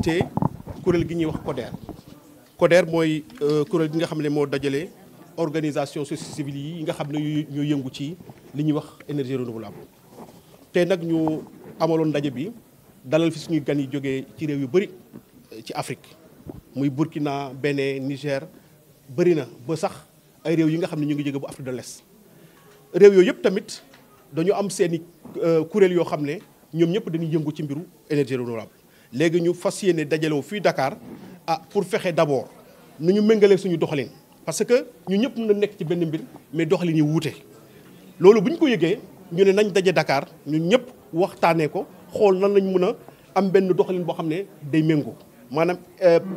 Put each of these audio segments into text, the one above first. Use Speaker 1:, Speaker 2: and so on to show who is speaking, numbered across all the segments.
Speaker 1: jiite kuréel gi ñuy wax CODER. CODER mooy kuréel gi nga xam ne moo dajale organisation société civile yi nga xam ne ñoo yëngu ci li ñuy wax énergie renouvelable. tey nag ñu amaloon ndaje bi dalal fi suñuy gan yi jógee ci réew yu bëri ci Afrique muy Burkina, Bénin, Niger bëri na ba sax ay réew yi nga xam ne ñu ngi jóge bu Afrique de l'Est. réew yooyu yëpp tamit dañu am seeni kuréel yoo xam ne ñoom ñëpp dañuy yëngu ci mbiru énergie renouvelable. léegi ñu fas yéene dajaloo fii Dakar pour fexe d'abord nu ñu méngalee suñu doxalin parce que ñu ñëpp mën na nekk ci benn mbir mais doxalin yi wuute. loolu bu ñu ko yëgee ñu ne nañ daje Dakar ñun ñëpp waxtaanee ko xool nan lañ mën a am benn doxalin boo xam ne day méngoo maanaam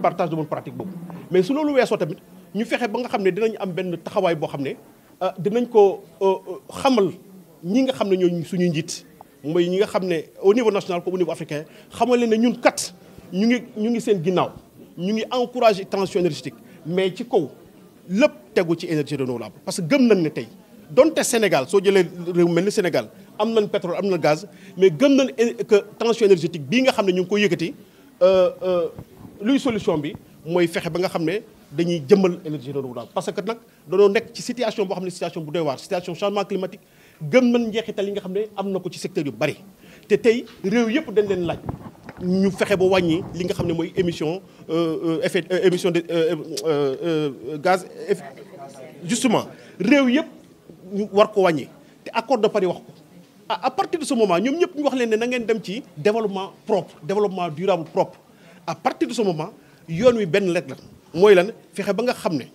Speaker 1: partage de bonne pratique boobu. mais su loolu weesoo tamit ñu fexe ba nga xam ne dinañ am benn taxawaay boo xam ne dinañ ko xamal ñi nga xam ne ñoo suñuy njiit. mooy ñi nga xam ne au niveau national comme au niveau africain xamal leen ne ñun kat ñu ngi seen ginnaaw ñu ngi encourager transition énergétique mais ci kaw lépp tegu ci énergie renouvelable. parce que gëm nañ ne tey donte Sénégal soo jëlee réew mel ni Sénégal am nañ pétrole am na gaz mais gëm nañ que transition énergétique bii nga xam ne ñu ngi koy yëkkati luy solution bi mooy fexe ba nga xam ne dañuy jëmmal énergie renouvelable. parce que nag dañoo nekk ci situation boo xam ne situation bu doy waar situation changement climatique. gëm nañ njeexital yi nga xam ne am na ko ci secteur yu bari te tey réew yëpp dañ leen laaj ñu fexe ba wàññi li nga xam ne mooy émission de gaz justement réew yëpp ñu war ko wàññi te accord de Paris wax ko à partir de ce moment ñoom ñëpp ñu wax leen ne na ngeen dem ci développement propre développement durable propre à partir de ce moment yoon wi benn lekk la mooy lan fexe ba nga xam ne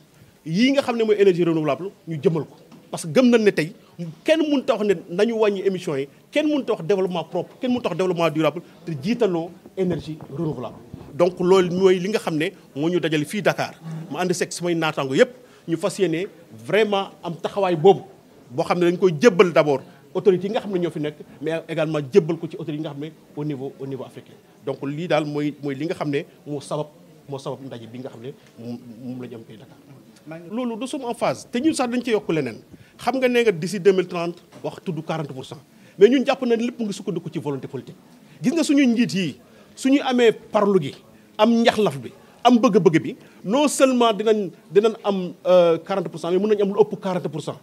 Speaker 1: yii nga xam ne mooy énergie renouvelable ñu jëmal ko. parce que gëm nañ ne tey kenn mënut a wax ne nañu wàññi émissions yi kenn mënut a wax développement propre kenn mënut a wax développement durable te jiitaloo énergie renouvelable. donc loolu mooy li nga xam ne moo ñu dajale fii Dakar ma ànd seeg samay naataango yëpp ñu fas yéene vraiment am taxawaay boobu boo xam ne dañ koy jébbal d'abord autorités yi nga xam ne ñoo fi nekk mais également jébbal ko ci autorités yi nga xam ne au niveau africain. donc lii daal mooy li nga xam ne moo sabab ndaje bi nga xam ne moom la ñu am fii Dakar. loolu nous sommes en phase te ñun sax dañ ci yokk leneen xam nga nee nga d'ici 2030 wax tudd 40% mais ñun jàpp na lépp ngi sukkandiku ci volonté politique. gis nga suñu njiit yi suñu amee parlu gi am njaxlaf bi am bëgg-bëgg bi non seulement dinañ am 40% mais mën nañu am lu ëpp 40%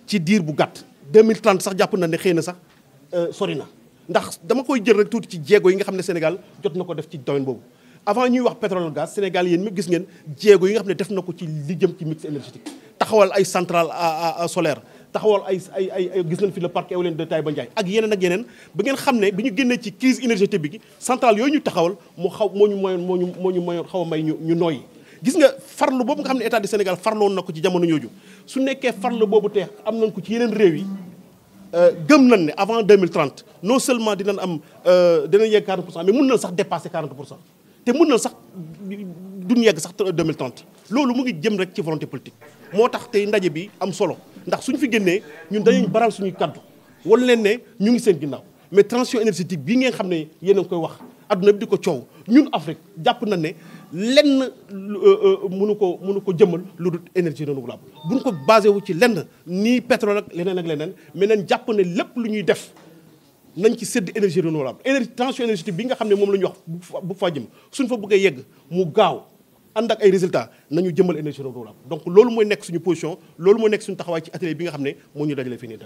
Speaker 1: ci diir bu gàtt. 2030 sax jàpp na ne xëy na sax sori na ndax dama koy jël rek tuuti ci jéego yi nga xam ne Sénégal jot na ko def ci domaine boobu. avant ñuy wax pétrole gaz Sénégal yéen mi gis ngeen jéego yi nga xam ne def na ko ci li jëm ci mix énergétique taxawal ay centrale solaire taxawal ay gis nañ fi le parc éolien de Taïba Ndiaye ak yeneen ba ngeen xam ne bi ñu génnee ci crise énergétique bi centrale yooyu ñu taxawal moo ñu mayoon xaw a may ñu nooyi. gis nga farlu boobu nga xam ne état du Sénégal farloon na ko ci jamono ñooju su nekkee farlu boobu te am nañ ko ci yeneen réew yi gëm nañ ne avant 2030 non seulement dinañ yegg 40% mais mun nañ sax dépasser 40%. te mën na sax duñ yegg sax 2030 loolu mu ngi jëm rek ci volonté politique moo tax tey ndaje bi am solo ndax suñu fi génnee ñun dañuy baral suñuy kaddu wala leen ne ñu ngi seen ginnaaw mais transition énergétique bii ngeen xam ne yéen a ngi koy wax adduna bi di ko coow ñun Afrique jàpp na ne lenn mënu ko jëmal lu dul énergie renouvelable buñ ko basé wu ci lenn nii pétrole ak leneen mais nañ jàpp ne lépp lu ñuy def nañ ci sédd énergie renouvelable transition énergétique bi nga xam ne moom la ñu wax bu fa jëm suñ fa bëggee yegg mu gaaw ànd ak ay résultats nañu jëmal énergie renouvelable donc loolu mooy nekk suñu position loolu mooy nekk suñu taxawaay ci atelier bi nga xam ne moo ñu dajale fii nii.